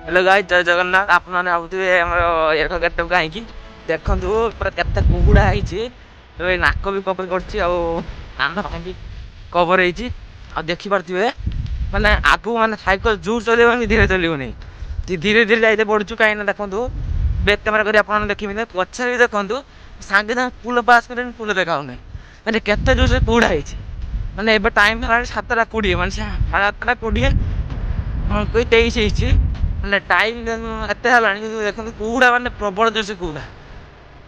Hello guys जय जगन्नाथ आप एक गेट कहीं देखु पूरा केते कुकुड़ा है नाक भी कवर कर कवर हो देखी पारे माने आगु माने साइकिल जोर चल धीरे चलनी धीरे धीरे जाइए पड़ू कहीं देखो बैक कैमेरा कर देखिए पचार भी देखो सागे सागे पुल पास कर पुल देखा मैंने केते जोर से कुड़ा है मैंने एवं टाइम 7:20 मैं 7:20 कोई 23 मैंने टाइम एत देखो कुड़ा मैंने प्रबल जोर से कुड़ा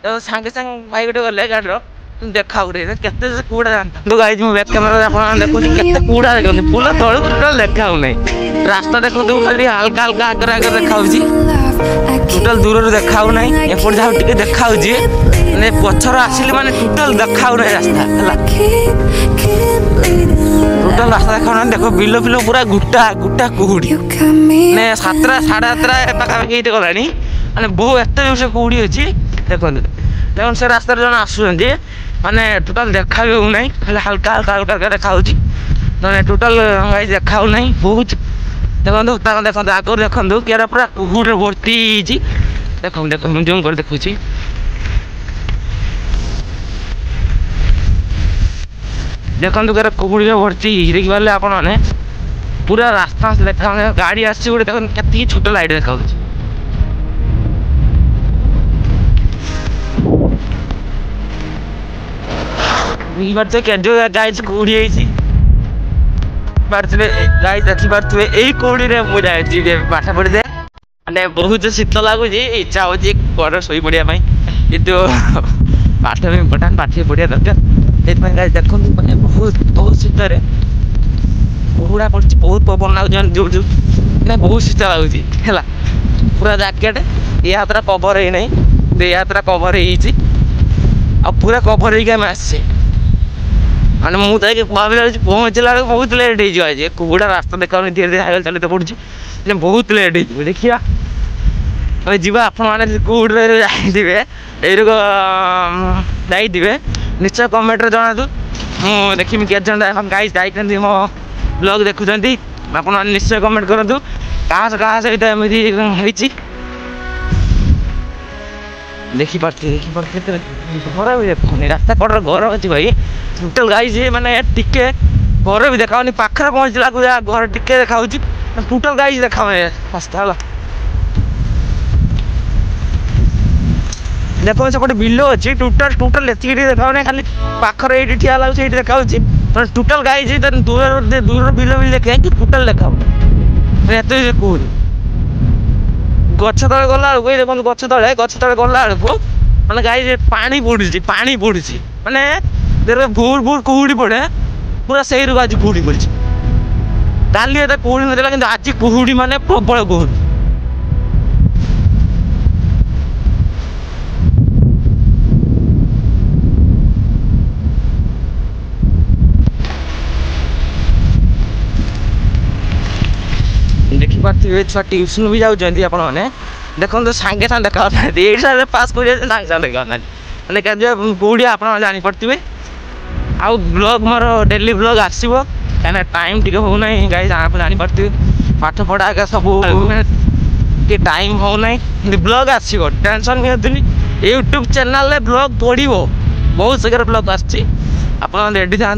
तो सागे सागे भाई गोटे गले गाड़ी देखा केते कुड़ा जानता गाइज मुझे बैक कैमेरा देखो केते कुड़ा देखते पुल तलू टोटाल देखा रास्ता देखो खाली हल्का हल्का आगे आगे देखा टोटाल दूर देखा एपट जहाँ टे देखा मैंने पचर आसिली माने टोटाल देखा रास्ता टोटाल रास्ता देखा देखो बिल फिल पूरा गुटा गुटा कुहुड़ी मैंने 7टा 7:30 पाखापाखि गला मैंने बहुत एत जोर से कुहुड़ी अच्छी देखो देखो से रास्ता जन आसुँच माने टोटाल देखा भी होना खाली हल्का हल्का हल्का देखा मैंने टोटाल देखा बहुत देखो देखो आगे देखो क्या पूरा कुहुड़ी भर्ती देखो देखो जूम कर देखुच देखो क्या कुहुड़ी भर्ती देखी पारे आप पूरा रास्ता देखा गाड़ी आसी गोटे देखो के छोट लाइट देखा गाई कुड़ी गाई देखी पारे यही कौड़ी मुझे पाठ पढ़ी दे मैंने बहुत शीत लगुच इच्छा हो शो पड़ा कि पाठ भी इम्पोर्टाट पाठ पढ़ा दरकार गाई देखो मैंने बहुत बहुत शीत कुहुड़ा पड़ी बहुत पवन लगुच जो जो मैंने बहुत शीत लगुच है पूरा जैकेट या पूरा कवर है नहीं या पूरा कवर हो पूरा कवर हो आसे मैंने मुझे पहुँचला बहुत लेट हो कुकुड़ा रास्ता देखा धीरे धीरे हाईवे चलते पड़े बहुत लेट हो देखिए जीवा आपने कुकुड़ा जाइए निश्चय कमेंट जना मुझे देखी के गाइस जाइए मो ब्लॉग देखुं आप निश्चय कमेंट करूँ क्या सहित एमती देखी पार्थे घर भी देखनी रास्ता कड़र घर अच्छी भाई टोटाल गाई मैंने टिके घर भी देखा पाखे पहुँचला घर टिके देखा टोटाल गाई देखा रास्ता है देखो से बिल अच्छी टोटाल टोटाल ये देखा खाली पाखर ये ठिया लगे ये देखा टोटाल गाई दूर दूर बिल बिल देखे टोटाल देखा एत कौन गछ तले गला देखो गछ तले गला मैंने गाई पानी पड़ी मैंने भूर भूर कुहुड़ी पड़े पूरा से आज कुहुड़ी पड़ी काली कुहुड़ी ना कि आज कुहुड़ी माने प्रबल कुहुड़ी देखी पारे छुआ ट्यूशन भी जाऊँगी आपने देखो तो सागे सागे देखा पास कर सागे सागे देखा मैंने कौड़ी आप जापे आउ ब्लॉग मोर डेली ब्लॉग आसो कहीं टाइम टी होना गाई आप जापे पाठ पढ़ा सब टाइम होना ब्लॉग आसो टेंशन नहीं यूट्यूब चैनल ब्लॉग पड़ो बहुत जगह ब्लॉग आप रेडी था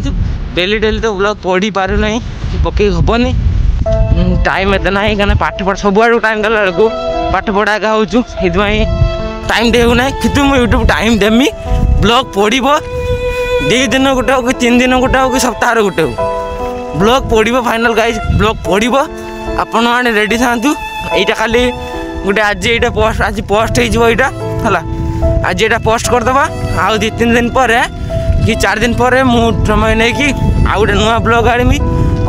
डेली डेली तो ब्लॉग पढ़ी पार ना पकई हेनी टाइम एत ना कहीं पाठ पढ़ सब आड़ टाइम गला बेलू पाठ पढ़ा हो टाइम दे ना कि मुझे यूट्यूब टाइम देमी ब्लॉग पढ़ो 2 दिन गोटे हो कि 3 दिन गोटे हो कि सप्ताह गोटे हो ब्लॉग पढ़ो फाइनल गाइज ब्लॉग पढ़ो आपण मैंने रेडी था यहाँ खाली गोटे आज ये पोस्ट आज पोस्ट होगा आज ये पोस्ट करदे आउ 2-3 दिन पर कि 4 दिन पर मुझे समय नहीं कि आउ गोटे नुआ ब्लॉग आनी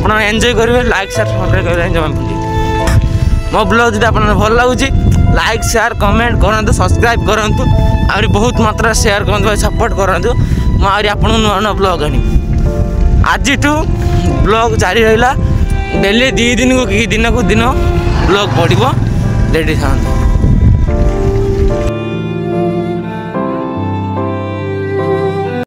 आप एंजॉय करेंगे लाइक शेयर सब्सक्राइब जमा भूल मो ब्लॉग जो आप भल लगुच लाइक शेयर कमेंट करूँ सब्सक्राइब करूँ आहरी बहुत मात्रा शेयर करूँ सपोर्ट करूँ मुझे आप नुआ नुआ ब्लॉग आनी आज ब्लॉग जारी रहा डेली 2 दिन को दिन को दिन ब्लॉग पड़ो रेडी था।